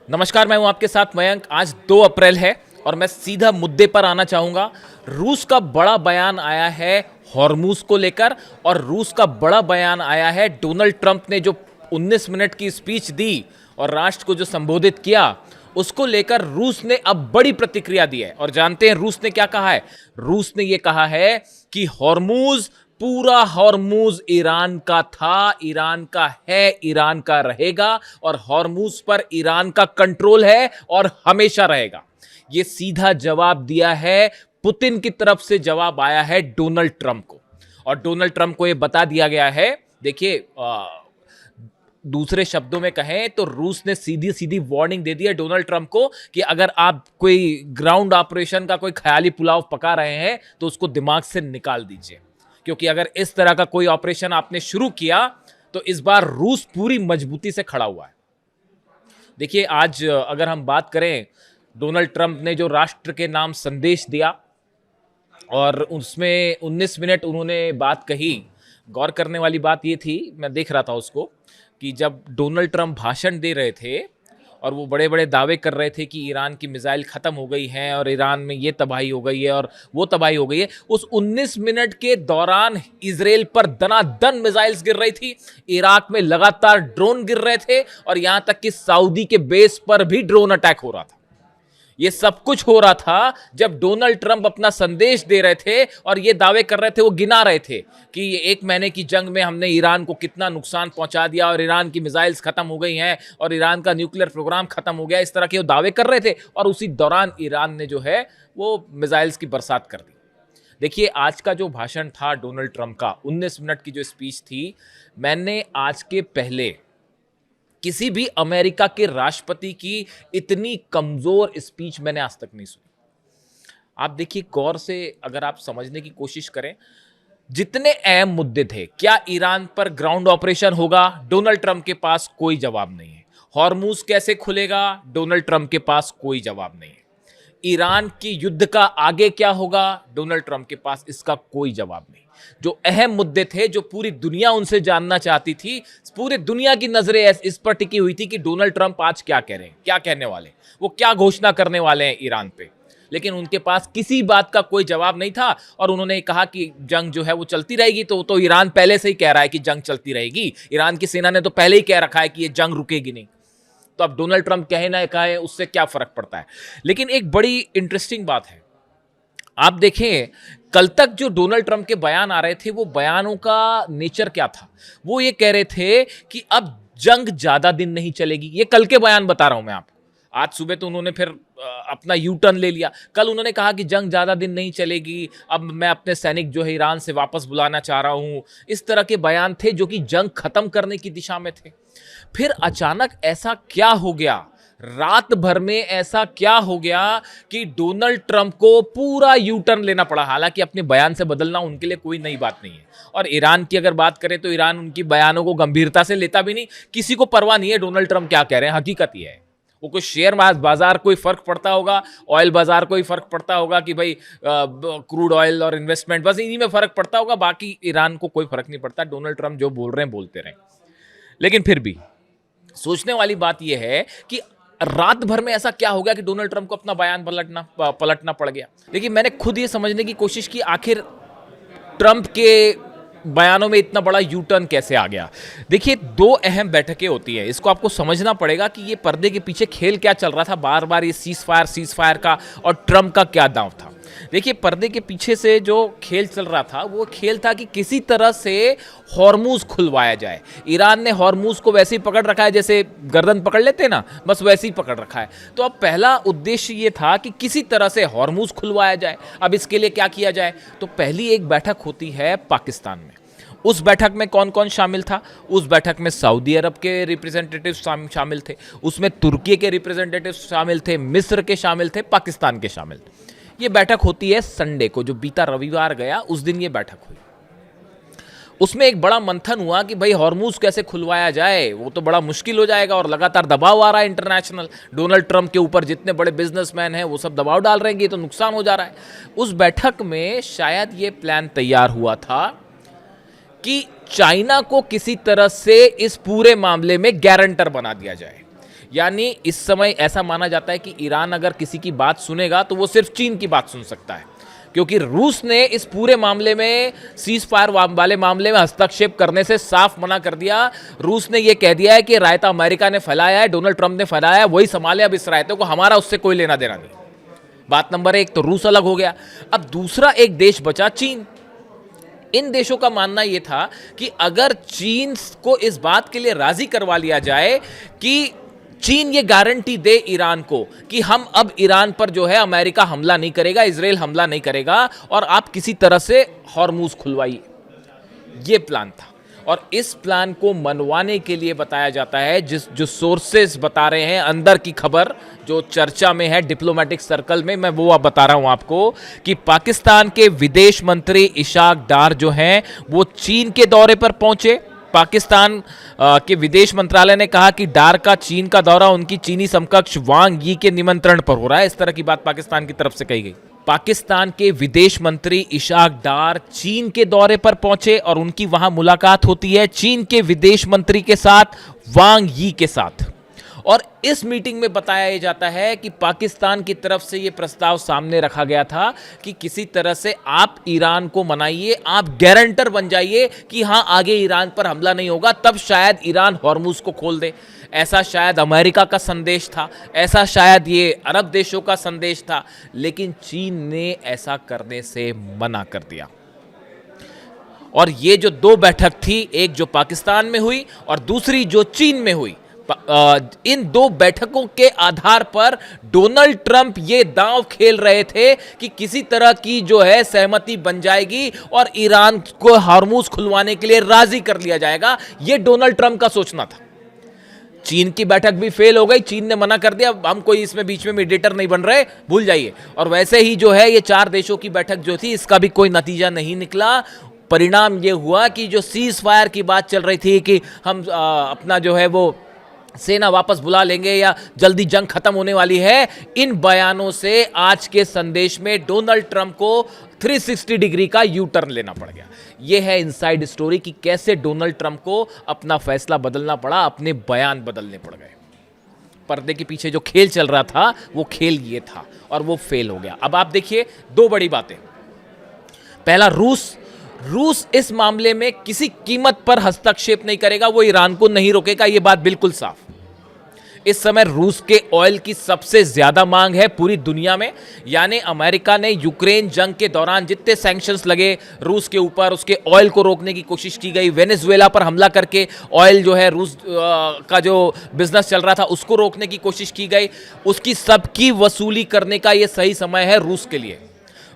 नमस्कार, मैं हूं आपके साथ मयंक। आज 2 अप्रैल है और मैं सीधा मुद्दे पर आना चाहूंगा। रूस का बड़ा बयान आया है हॉर्मूज को लेकर और रूस का बड़ा बयान आया है डोनाल्ड ट्रंप ने जो 19 मिनट की स्पीच दी और राष्ट्र को जो संबोधित किया उसको लेकर रूस ने अब बड़ी प्रतिक्रिया दी है। और जानते हैं रूस ने क्या कहा है? रूस ने यह कहा है कि हॉर्मूज, पूरा हॉर्मूज ईरान का था, ईरान का है, ईरान का रहेगा और हॉर्मूज पर ईरान का कंट्रोल है और हमेशा रहेगा। यह सीधा जवाब दिया है, पुतिन की तरफ से जवाब आया है डोनाल्ड ट्रंप को। और डोनाल्ड ट्रंप को यह बता दिया गया है, देखिए दूसरे शब्दों में कहें तो रूस ने सीधी सीधी वार्निंग दे दी है डोनाल्ड ट्रंप को कि अगर आप कोई ग्राउंड ऑपरेशन का कोई ख्याली पुलाव पका रहे हैं तो उसको दिमाग से निकाल दीजिए, क्योंकि अगर इस तरह का कोई ऑपरेशन आपने शुरू किया तो इस बार रूस पूरी मजबूती से खड़ा हुआ है। देखिए आज अगर हम बात करें, डोनाल्ड ट्रंप ने जो राष्ट्र के नाम संदेश दिया और उसमें 19 मिनट उन्होंने बात कही। गौर करने वाली बात ये थी, मैं देख रहा था उसको, कि जब डोनाल्ड ट्रंप भाषण दे रहे थे और वो बड़े बड़े दावे कर रहे थे कि ईरान की मिसाइल ख़त्म हो गई है और ईरान में ये तबाही हो गई है और वो तबाही हो गई है, उस 19 मिनट के दौरान इजराइल पर दनादन मिसाइल्स गिर रही थी, इराक में लगातार ड्रोन गिर रहे थे और यहाँ तक कि सऊदी के बेस पर भी ड्रोन अटैक हो रहा था। ये सब कुछ हो रहा था जब डोनाल्ड ट्रंप अपना संदेश दे रहे थे और ये दावे कर रहे थे, वो गिना रहे थे कि ये 1 महीने की जंग में हमने ईरान को कितना नुकसान पहुंचा दिया और ईरान की मिसाइल्स खत्म हो गई हैं और ईरान का न्यूक्लियर प्रोग्राम खत्म हो गया। इस तरह के वो दावे कर रहे थे और उसी दौरान ईरान ने जो है वो मिसाइल्स की बरसात कर दी। देखिए आज का जो भाषण था डोनाल्ड ट्रंप का, 19 मिनट की जो स्पीच थी, मैंने आज के पहले किसी भी अमेरिका के राष्ट्रपति की इतनी कमजोर स्पीच मैंने आज तक नहीं सुनी। आप देखिए गौर से, अगर आप समझने की कोशिश करें, जितने अहम मुद्दे थे, क्या ईरान पर ग्राउंड ऑपरेशन होगा, डोनाल्ड ट्रंप के पास कोई जवाब नहीं है। हॉर्मूज कैसे खुलेगा, डोनाल्ड ट्रंप के पास कोई जवाब नहीं है। ईरान की युद्ध का आगे क्या होगा, डोनाल्ड ट्रंप के पास इसका कोई जवाब नहीं। जो अहम मुद्दे थे, जो पूरी दुनिया उनसे जानना चाहती थी, पूरी दुनिया की नजरें इस पर टिकी हुई थी कि डोनाल्ड ट्रंप आज क्या कह रहे हैं, क्या कहने वाले, वो क्या घोषणा करने वाले हैं ईरान पे, लेकिन उनके पास किसी बात का कोई जवाब नहीं था। और उन्होंने कहा कि जंग जो है वो चलती रहेगी, तो ईरान पहले से ही कह रहा है कि जंग चलती रहेगी। ईरान की सेना ने तो पहले ही कह रखा है कि ये जंग रुकेगी नहीं। तो अब डोनाल्ड ट्रंप कहे ना कहे, उससे क्या फर्क पड़ता है। लेकिन एक बड़ी इंटरेस्टिंग बात है, आप देखें कल तक जो डोनाल्ड ट्रंप के बयान आ रहे थे, वो बयानों का नेचर क्या था? वो ये कह रहे थे कि अब जंग ज्यादा दिन नहीं चलेगी। ये कल के बयान बता रहा हूं मैं आपको। आज सुबह तो उन्होंने फिर अपना यू टर्न ले लिया। कल उन्होंने कहा कि जंग ज्यादा दिन नहीं चलेगी, अब मैं अपने सैनिक जो है ईरान से वापस बुलाना चाह रहा हूं। इस तरह के बयान थे जो कि जंग खत्म करने की दिशा में थे। फिर अचानक ऐसा क्या हो गया, रात भर में ऐसा क्या हो गया कि डोनाल्ड ट्रंप को पूरा यू टर्न लेना पड़ा। हालांकि अपने बयान से बदलना उनके लिए कोई नई बात नहीं है। और ईरान की अगर बात करें तो ईरान उनकी बयानों को गंभीरता से लेता भी नहीं, किसी को परवाह नहीं है डोनाल्ड ट्रंप क्या कह रहे हैं। हकीकत यह है, वो कुछ शेयर बाजार को ही फर्क पड़ता होगा, ऑयल बाजार को ही फर्क पड़ता होगा कि भाई क्रूड ऑयल और इन्वेस्टमेंट, बस इन्हीं में फर्क पड़ता होगा। बाकी ईरान को कोई फर्क नहीं पड़ता। डोनाल्ड ट्रंप जो बोल रहे हैं बोलते रहें। लेकिन फिर भी सोचने वाली बात यह है कि रात भर में ऐसा क्या हो गया कि डोनाल्ड ट्रंप को अपना बयान पलटना पड़ गया। देखिए मैंने खुद ये समझने की कोशिश की, आखिर ट्रंप के बयानों में इतना बड़ा यू टर्न कैसे आ गया। देखिए 2 अहम बैठकें होती हैं, इसको आपको समझना पड़ेगा कि ये पर्दे के पीछे खेल क्या चल रहा था, बार बार ये सीज फायर का और ट्रंप का क्या दांव था। देखिए पर्दे के पीछे से जो खेल चल रहा था, वो खेल था कि किसी तरह से हॉर्मूज खुलवाया जाए। ईरान ने हॉर्मूज को वैसे ही पकड़ रखा है जैसे गर्दन पकड़ लेते हैं ना, बस वैसे ही पकड़ रखा है। तो अब पहला उद्देश्य ये था कि किसी तरह से हॉर्मूज खुलवाया जाए। अब इसके लिए क्या किया जाए, तो पहली एक बैठक होती है पाकिस्तान में। उस बैठक में कौन कौन शामिल था? उस बैठक में सऊदी अरब के रिप्रेजेंटेटिव शामिल थे, उसमें तुर्की के रिप्रेजेंटेटिव शामिल थे, मिस्र के शामिल थे, पाकिस्तान के शामिल थे। ये बैठक होती है संडे को, जो बीता रविवार गया उस दिन ये बैठक हुई। उसमें एक बड़ा मंथन हुआ कि भाई हॉर्मूज कैसे खुलवाया जाए, वो तो बड़ा मुश्किल हो जाएगा और लगातार दबाव आ रहा है इंटरनेशनल। डोनाल्ड ट्रंप के ऊपर जितने बड़े बिजनेसमैन हैं वो सब दबाव डाल रहे हैं कि ये तो नुकसान हो जा रहा है। उस बैठक में शायद ये प्लान तैयार हुआ था कि चाइना को किसी तरह से इस पूरे मामले में गारंटर बना दिया जाए। यानी इस समय ऐसा माना जाता है कि ईरान अगर किसी की बात सुनेगा तो वो सिर्फ चीन की बात सुन सकता है, क्योंकि रूस ने इस पूरे मामले में सीज फायर वाले मामले में हस्तक्षेप करने से साफ मना कर दिया। रूस ने यह कह दिया है कि रायता अमेरिका ने फैलाया है, डोनाल्ड ट्रंप ने फैलाया है, वही संभाले अब इस रायते को, हमारा उससे कोई लेना देना नहीं। बात नंबर एक, तो रूस अलग हो गया। अब दूसरा एक देश बचा, चीन। इन देशों का मानना यह था कि अगर चीन को इस बात के लिए राजी करवा लिया जाए कि चीन ये गारंटी दे ईरान को कि हम अब ईरान पर जो है अमेरिका हमला नहीं करेगा, इजराइल हमला नहीं करेगा और आप किसी तरह से हॉर्मूज खुलवाइए, ये प्लान था। और इस प्लान को मनवाने के लिए बताया जाता है, जो सोर्सेस बता रहे हैं, अंदर की खबर जो चर्चा में है डिप्लोमेटिक सर्कल में, मैं वो अब बता रहा हूं आपको, कि पाकिस्तान के विदेश मंत्री इशाक डार जो हैं वो चीन के दौरे पर पहुंचे। पाकिस्तान के विदेश मंत्रालय ने कहा कि डार का चीन का दौरा उनकी चीनी समकक्ष वांग यी के निमंत्रण पर हो रहा है। इस तरह की बात पाकिस्तान की तरफ से कही गई। पाकिस्तान के विदेश मंत्री इशाक डार चीन के दौरे पर पहुंचे और उनकी वहां मुलाकात होती है चीन के विदेश मंत्री के साथ, वांग यी के साथ। और इस मीटिंग में बताया जाता है कि पाकिस्तान की तरफ से यह प्रस्ताव सामने रखा गया था कि किसी तरह से आप ईरान को मनाइए, आप गारंटर बन जाइए कि हां आगे ईरान पर हमला नहीं होगा, तब शायद ईरान हॉर्मूज को खोल दे। ऐसा शायद अमेरिका का संदेश था, ऐसा शायद ये अरब देशों का संदेश था, लेकिन चीन ने ऐसा करने से मना कर दिया। और ये जो दो बैठक थी, एक जो पाकिस्तान में हुई और दूसरी जो चीन में हुई, इन दो बैठकों के आधार पर डोनाल्ड ट्रंप ये दांव खेल रहे थे कि किसी तरह की जो है सहमति बन जाएगी और ईरान को हॉर्मूज खुलवाने के लिए राजी कर लिया जाएगा। ये डोनाल्ड ट्रंप का सोचना था। चीन की बैठक भी फेल हो गई, चीन ने मना कर दिया, हम कोई इसमें बीच में मीडिएटर नहीं बन रहे, भूल जाइए। और वैसे ही जो है ये चार देशों की बैठक जो थी, इसका भी कोई नतीजा नहीं निकला। परिणाम ये हुआ कि जो सीज फायर की बात चल रही थी कि हम अपना जो है वो सेना वापस बुला लेंगे या जल्दी जंग खत्म होने वाली है, इन बयानों से आज के संदेश में डोनाल्ड ट्रंप को 360 डिग्री का यू टर्न लेना पड़ गया। यह है इनसाइड स्टोरी कि कैसे डोनाल्ड ट्रंप को अपना फैसला बदलना पड़ा, अपने बयान बदलने पड़ गए। पर्दे के पीछे जो खेल चल रहा था वो खेल ये था और वो फेल हो गया। अब आप देखिए दो बड़ी बातें। पहला, रूस इस मामले में किसी कीमत पर हस्तक्षेप नहीं करेगा, वो ईरान को नहीं रोकेगा, ये बात बिल्कुल साफ। इस समय रूस के ऑयल की सबसे ज्यादा मांग है पूरी दुनिया में। यानी अमेरिका ने यूक्रेन जंग के दौरान जितने सैंक्शंस लगे रूस के ऊपर, उसके ऑयल को रोकने की कोशिश की गई। वेनेजुएला पर हमला करके ऑयल जो है रूस का जो बिजनेस चल रहा था उसको रोकने की कोशिश की गई। उसकी सबकी वसूली करने का यह सही समय है रूस के लिए।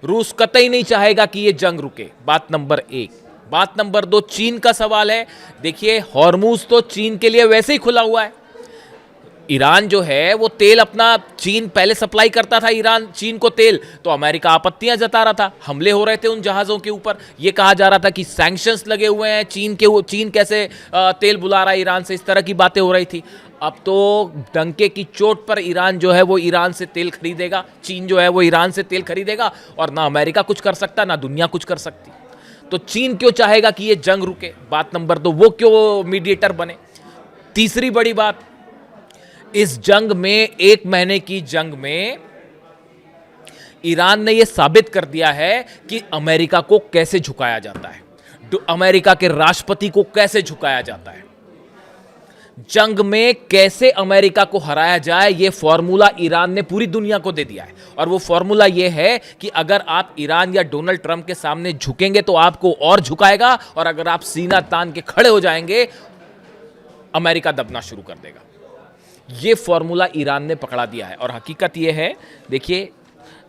रूस कतई नहीं चाहेगा कि यह जंग रुके, बात नंबर एक। बात नंबर दो, चीन का सवाल है। देखिए, हॉर्मूज तो चीन के लिए वैसे ही खुला हुआ है। ईरान जो है वो तेल अपना, चीन पहले सप्लाई करता था ईरान चीन को तेल, तो अमेरिका आपत्तियां जता रहा था, हमले हो रहे थे उन जहाज़ों के ऊपर। ये कहा जा रहा था कि सैंक्शंस लगे हुए हैं चीन कैसे तेल बुला रहा है ईरान से, इस तरह की बातें हो रही थी। अब तो डंके की चोट पर ईरान जो है वो ईरान से तेल खरीदेगा, चीन जो है वो ईरान से तेल खरीदेगा, और ना अमेरिका कुछ कर सकता ना दुनिया कुछ कर सकती। तो चीन क्यों चाहेगा कि ये जंग रुके? बात नंबर दो, वो क्यों मीडिएटर बने? तीसरी बड़ी बात, इस जंग में, एक महीने की जंग में ईरान ने यह साबित कर दिया है कि अमेरिका को कैसे झुकाया जाता है, अमेरिका के राष्ट्रपति को कैसे झुकाया जाता है। जंग में कैसे अमेरिका को हराया जाए, यह फॉर्मूला ईरान ने पूरी दुनिया को दे दिया है। और वो फॉर्मूला यह है कि अगर आप ईरान या डोनाल्ड ट्रंप के सामने झुकेंगे तो आपको और झुकाएगा, और अगर आप सीना तान के खड़े हो जाएंगे अमेरिका दबना शुरू कर देगा। ये फॉर्मूला ईरान ने पकड़ा दिया है। और हकीकत ये है, देखिए,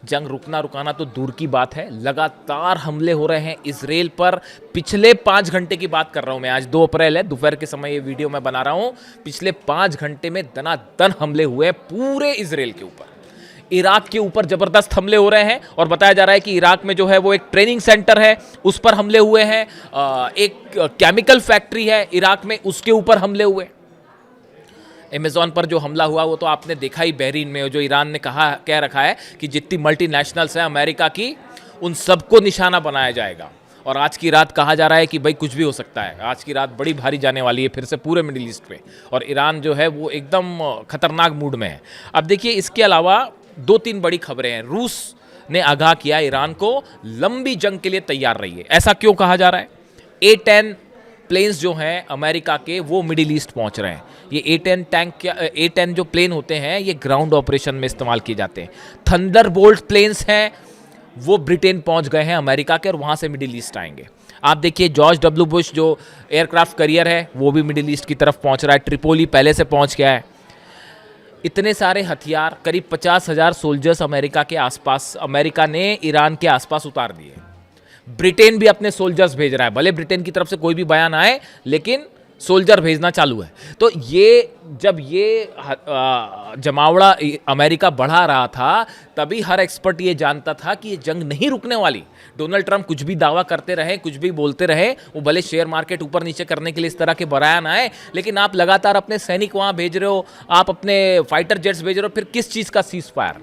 जंग रुकना रुकाना तो दूर की बात है, लगातार हमले हो रहे हैं इजराइल पर। पिछले 5 घंटे की बात कर रहा हूं मैं, आज 2 अप्रैल है, दोपहर के समय ये वीडियो मैं बना रहा हूं। पिछले 5 घंटे में दनादन हमले हुए हैं पूरे इजराइल के ऊपर। इराक के ऊपर जबरदस्त हमले हो रहे हैं, और बताया जा रहा है कि इराक में जो है वो एक ट्रेनिंग सेंटर है, उस पर हमले हुए हैं। एक केमिकल फैक्ट्री है इराक में, उसके ऊपर हमले हुए। अमेज़ॉन पर जो हमला हुआ वो तो आपने देखा ही, बहरीन में, जो ईरान ने कह रखा है कि जितनी मल्टीनेशनल्स हैं अमेरिका की, उन सबको निशाना बनाया जाएगा। और आज की रात कहा जा रहा है कि भाई कुछ भी हो सकता है, आज की रात बड़ी भारी जाने वाली है फिर से पूरे मिडिल ईस्ट पे, और ईरान जो है वो एकदम खतरनाक मूड में है। अब देखिए इसके अलावा 2-3 बड़ी खबरें हैं। रूस ने आगाह किया ईरान को लंबी जंग के लिए तैयार रहिए। ऐसा क्यों कहा जा रहा है? A-10 प्लेन्स जो हैं अमेरिका के वो मिडिल ईस्ट पहुंच रहे हैं। ये A-10 टैंक A-10 जो प्लेन होते हैं ये ग्राउंड ऑपरेशन में इस्तेमाल किए जाते हैं। थंडरबोल्ट प्लेन्स हैं वो ब्रिटेन पहुंच गए हैं अमेरिका के, और वहां से मिडिल ईस्ट आएंगे। आप देखिए जॉर्ज डब्ल्यू बुश जो एयरक्राफ्ट करियर है वो भी मिडिल ईस्ट की तरफ पहुंच रहा है। ट्रिपोली पहले से पहुंच गया है। इतने सारे हथियार, करीब 50,000 सोल्जर्स अमेरिका के आसपास, अमेरिका ने ईरान के आसपास उतार दिए। ब्रिटेन भी अपने सोल्जर्स भेज रहा है, भले ब्रिटेन की तरफ से कोई भी बयान आए लेकिन सोल्जर भेजना चालू है। तो ये जब ये जमावड़ा अमेरिका बढ़ा रहा था तभी हर एक्सपर्ट ये जानता था कि ये जंग नहीं रुकने वाली। डोनाल्ड ट्रंप कुछ भी दावा करते रहे, कुछ भी बोलते रहे, वो भले शेयर मार्केट ऊपर नीचे करने के लिए इस तरह के बयान आए, लेकिन आप लगातार अपने सैनिक वहां भेज रहे हो, आप अपने फाइटर जेट्स भेज रहे हो, फिर किस चीज का सीज फायर?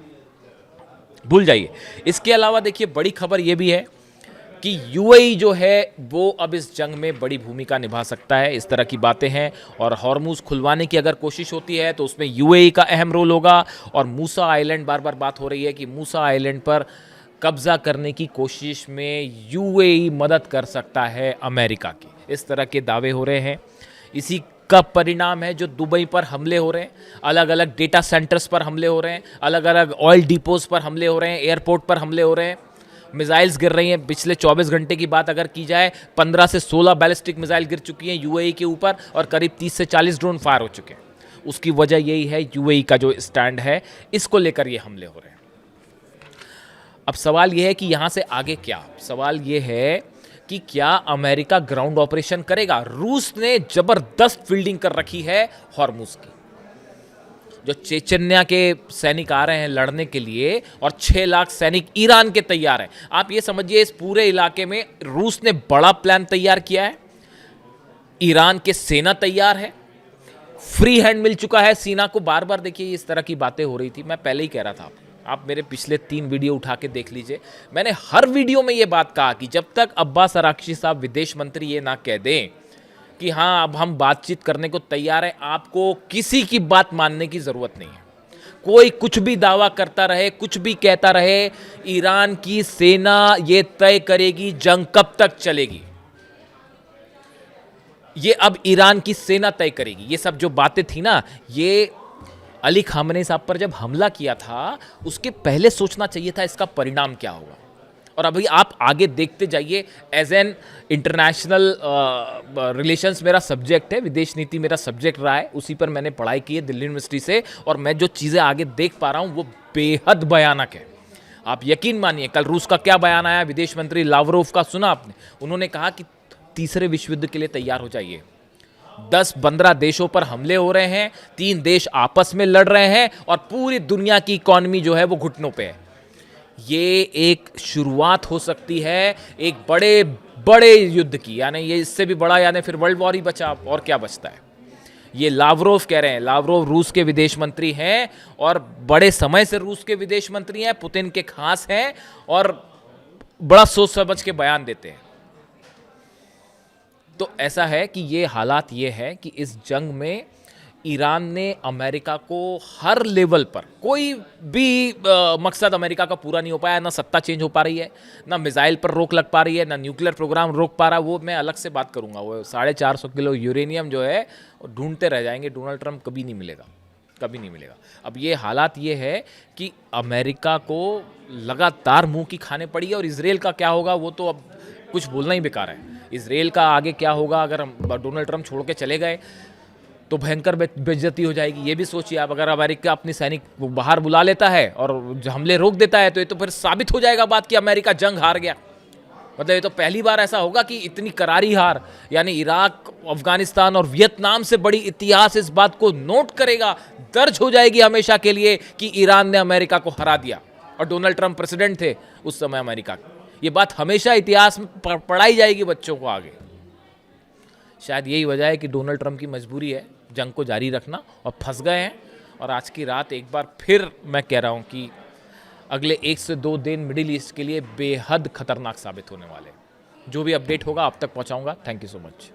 भूल जाइए। इसके अलावा देखिए बड़ी खबर यह भी है कि यूएई जो है वो अब इस जंग में बड़ी भूमिका निभा सकता है, इस तरह की बातें हैं। और हॉर्मुज खुलवाने की अगर कोशिश होती है तो उसमें यूएई का अहम रोल होगा। और मूसा आइलैंड, बार बार बात हो रही है कि मूसा आइलैंड पर कब्जा करने की कोशिश में यूएई मदद कर सकता है अमेरिका की, इस तरह के दावे हो रहे हैं। इसी का परिणाम है जो दुबई पर हमले हो रहे हैं, अलग अलग डेटा सेंटर्स पर हमले हो रहे हैं, अलग अलग ऑयल डिपोज पर हमले हो रहे हैं, एयरपोर्ट पर हमले हो रहे हैं, मिसाइल्स गिर रही हैं। पिछले 24 घंटे की बात अगर की जाए 15 से 16 बैलिस्टिक मिसाइल गिर चुकी हैं यूएई के ऊपर, और करीब 30 से 40 ड्रोन फायर हो चुके हैं। उसकी वजह यही है यूएई का जो स्टैंड है, इसको लेकर ये हमले हो रहे हैं। अब सवाल यह है कि यहाँ से आगे क्या? सवाल ये है कि क्या अमेरिका ग्राउंड ऑपरेशन करेगा? रूस ने जबरदस्त फील्डिंग कर रखी है हॉर्मुज की। जो चेचन्या के सैनिक आ रहे हैं लड़ने के लिए, और 6 लाख सैनिक ईरान के तैयार हैं। आप ये समझिए इस पूरे इलाके में रूस ने बड़ा प्लान तैयार किया है, ईरान के सेना तैयार है, फ्री हैंड मिल चुका है सीना को। बार बार देखिए इस तरह की बातें हो रही थी, मैं पहले ही कह रहा था, आप मेरे पिछले 3 वीडियो उठा के देख लीजिए। मैंने हर वीडियो में ये बात कहा कि जब तक अब्बास अराक्ची साहब विदेश मंत्री ये ना कह दें कि हाँ अब हम बातचीत करने को तैयार हैं, आपको किसी की बात मानने की जरूरत नहीं है। कोई कुछ भी दावा करता रहे, कुछ भी कहता रहे, ईरान की सेना ये तय करेगी जंग कब तक चलेगी। ये अब ईरान की सेना तय करेगी। ये सब जो बातें थी ना, ये अली खामनेई साहब पर जब हमला किया था उसके पहले सोचना चाहिए था इसका परिणाम क्या होगा। और अभी आप आगे देखते जाइए। एज एन इंटरनेशनल रिलेशंस मेरा सब्जेक्ट है, विदेश नीति मेरा सब्जेक्ट रहा है, उसी पर मैंने पढ़ाई की है दिल्ली यूनिवर्सिटी से, और मैं जो चीज़ें आगे देख पा रहा हूँ वो बेहद भयानक है। आप यकीन मानिए, कल रूस का क्या बयान आया, विदेश मंत्री लावरोव का सुना आपने? उन्होंने कहा कि तीसरे विश्व युद्ध के लिए तैयार हो जाइए। 10-15 देशों पर हमले हो रहे हैं, 3 देश आपस में लड़ रहे हैं, और पूरी दुनिया की इकॉनमी जो है वो घुटनों पे है। ये एक शुरुआत हो सकती है एक बड़े बड़े युद्ध की, यानी ये इससे भी बड़ा, यानी फिर वर्ल्ड वॉर ही बचा, और क्या बचता है। ये लावरोव कह रहे हैं। लावरोव रूस के विदेश मंत्री हैं और बड़े समय से रूस के विदेश मंत्री हैं, पुतिन के खास हैं, और बड़ा सोच समझ के बयान देते हैं। तो ऐसा है कि ये हालात ये है कि इस जंग में ईरान ने अमेरिका को हर लेवल पर, कोई भी मकसद अमेरिका का पूरा नहीं हो पाया। ना सत्ता चेंज हो पा रही है, ना मिसाइल पर रोक लग पा रही है, ना न्यूक्लियर प्रोग्राम रोक पा रहा। वो मैं अलग से बात करूंगा। वो 450 किलो यूरेनियम जो है ढूंढते रह जाएंगे। डोनाल्ड ट्रंप कभी नहीं मिलेगा, कभी नहीं मिलेगा। अब ये हालात ये है कि अमेरिका को लगातार मुंह की खाने पड़ी है। और इसराइल का क्या होगा वो तो अब कुछ बोलना ही बेकार है। इसराइल का आगे क्या होगा, अगर डोनाल्ड ट्रंप छोड़ के चले गए तो भयंकर बेइज्जती हो जाएगी। ये भी सोचिए आप, अगर अमेरिका अपनी सैनिक बाहर बुला लेता है और हमले रोक देता है तो ये तो फिर साबित हो जाएगा बात कि अमेरिका जंग हार गया। मतलब ये तो पहली बार ऐसा होगा कि इतनी करारी हार, यानी इराक, अफगानिस्तान और वियतनाम से बड़ी इतिहास इस बात को नोट करेगा, दर्ज हो जाएगी हमेशा के लिए कि ईरान ने अमेरिका को हरा दिया। और डोनाल्ड ट्रंप प्रेसिडेंट थे उस समय अमेरिका के। ये बात हमेशा इतिहास में पढ़ाई जाएगी बच्चों को आगे। शायद यही वजह है कि डोनाल्ड ट्रंप की मजबूरी है जंग को जारी रखना, और फंस गए हैं। और आज की रात एक बार फिर मैं कह रहा हूं कि अगले 1 से 2 दिन मिडिल ईस्ट के लिए बेहद खतरनाक साबित होने वाले हैं। जो भी अपडेट होगा आप तक पहुंचाऊंगा। Thank you so much.